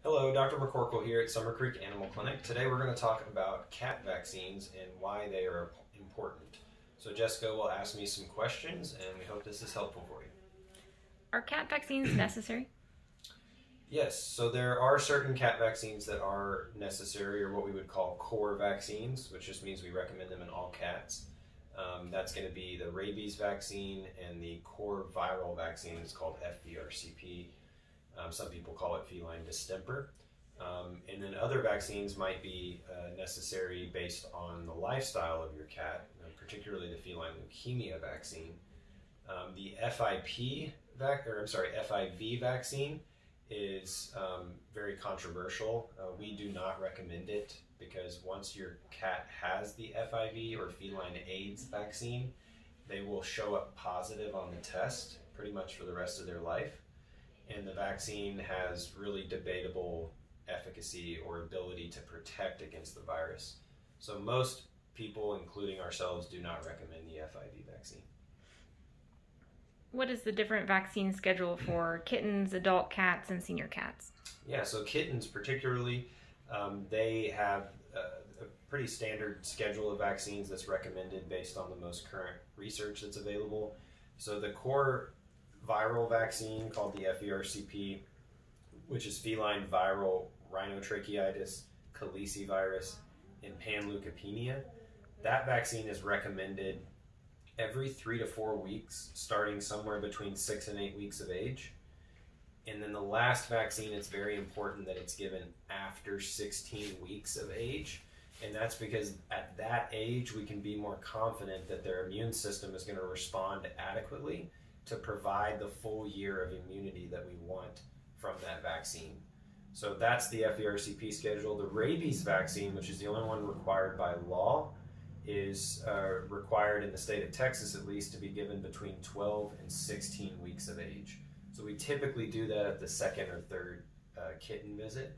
Hello, Dr. McCorkle here at Summer Creek Animal Clinic. Today we're going to talk about cat vaccines and why they are important. So Jessica will ask me some questions and we hope this is helpful for you. Are cat vaccines necessary? Yes, so there are certain cat vaccines that are necessary, or what we would call core vaccines, which just means we recommend them in all cats. That's going to be the rabies vaccine and the core viral vaccine is called FVRCP. Some people call it feline distemper. And then other vaccines might be necessary based on the lifestyle of your cat, particularly the feline leukemia vaccine. The FIV vaccine is very controversial. We do not recommend it because once your cat has the FIV or feline AIDS vaccine, they will show up positive on the test pretty much for the rest of their life. And the vaccine has really debatable efficacy or ability to protect against the virus. So most people, including ourselves, do not recommend the FIV vaccine. What is the different vaccine schedule for kittens, adult cats, and senior cats? Yeah, so kittens particularly, they have a pretty standard schedule of vaccines that's recommended based on the most current research that's available. So the core viral vaccine called the FVRCP, which is feline viral rhinotracheitis, calicivirus, and panleukopenia. That vaccine is recommended every 3 to 4 weeks, starting somewhere between 6 and 8 weeks of age. And then the last vaccine, it's very important that it's given after 16 weeks of age. And that's because at that age, we can be more confident that their immune system is going to respond adequately to provide the full year of immunity that we want from that vaccine. So that's the FVRCP schedule. The rabies vaccine, which is the only one required by law, is required in the state of Texas at least to be given between 12 and 16 weeks of age. So we typically do that at the second or third kitten visit.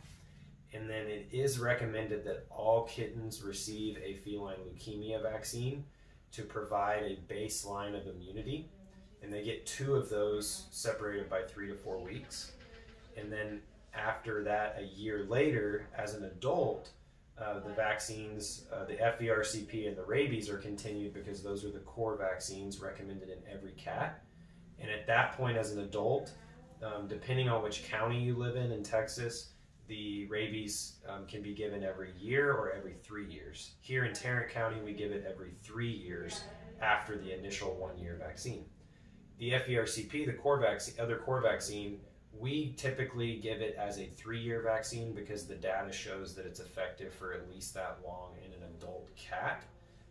And then it is recommended that all kittens receive a feline leukemia vaccine to provide a baseline of immunity. And they get 2 of those separated by 3 to 4 weeks. And then after that, a year later, as an adult, the vaccines, the FVRCP and the rabies are continued because those are the core vaccines recommended in every cat. And at that point, as an adult, depending on which county you live in Texas, the rabies can be given every year or every 3 years. Here in Tarrant County, we give it every 3 years after the initial 1-year vaccine. The FVRCP, the core vaccine, other core vaccine, we typically give it as a 3-year vaccine because the data shows that it's effective for at least that long in an adult cat.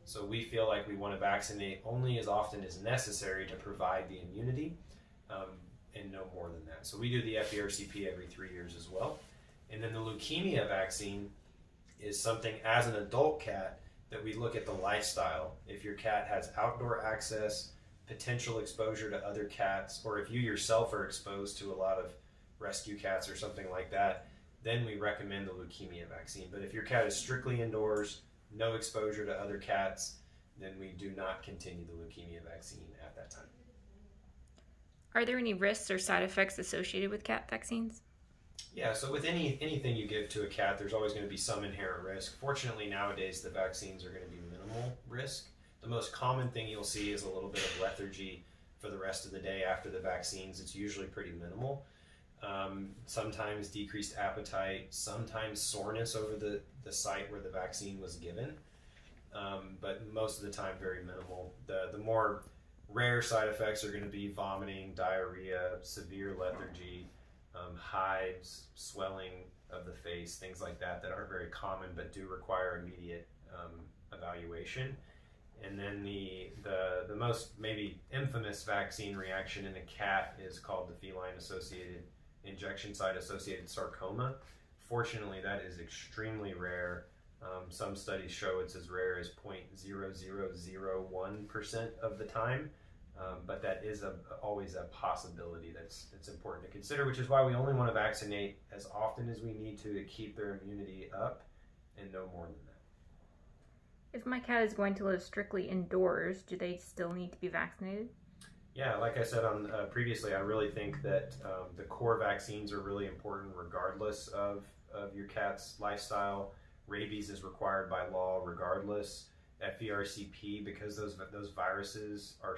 So we feel like we want to vaccinate only as often as necessary to provide the immunity and no more than that. So we do the FVRCP every 3 years as well. And then the leukemia vaccine is something as an adult cat that we look at the lifestyle. If your cat has outdoor access, potential exposure to other cats, or if you yourself are exposed to a lot of rescue cats or something like that, then we recommend the leukemia vaccine. But if your cat is strictly indoors, no exposure to other cats, then we do not continue the leukemia vaccine at that time. Are there any risks or side effects associated with cat vaccines? Yeah, so with anything you give to a cat, there's always going to be some inherent risk. Fortunately, nowadays the vaccines are going to be minimal risk. The most common thing you'll see is a little bit of lethargy for the rest of the day after the vaccines. It's usually pretty minimal. Sometimes decreased appetite, sometimes soreness over the site where the vaccine was given, but most of the time very minimal. The more rare side effects are going to be vomiting, diarrhea, severe lethargy, hives, swelling of the face, things like that aren't very common but do require immediate evaluation. And then the most maybe infamous vaccine reaction in a cat is called the feline associated injection site associated sarcoma. Fortunately, that is extremely rare. Some studies show it's as rare as 0.0001% of the time, but that is always a possibility that's important to consider, which is why we only want to vaccinate as often as we need to keep their immunity up and no more than that. If my cat is going to live strictly indoors, do they still need to be vaccinated? Yeah, like I said on previously, I really think that the core vaccines are really important regardless of your cat's lifestyle. Rabies is required by law regardless. FVRCP, because those viruses are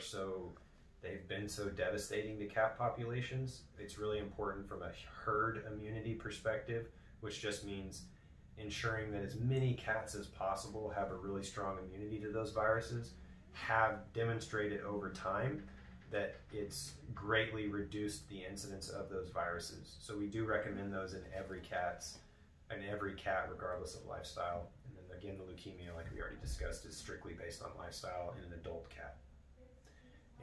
they've been so devastating to cat populations, it's really important from a herd immunity perspective, which just means ensuring that as many cats as possible have a really strong immunity to those viruses, have demonstrated over time that it's greatly reduced the incidence of those viruses. So we do recommend those in every cat regardless of lifestyle. And then again, the leukemia, like we already discussed, is strictly based on lifestyle in an adult cat.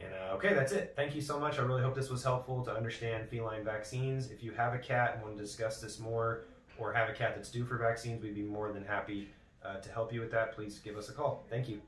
And okay, that's it. Thank you so much. I really hope this was helpful to understand feline vaccines. If you have a cat and want to discuss this more, or have a cat that's due for vaccines, we'd be more than happy to help you with that. Please give us a call. Thank you.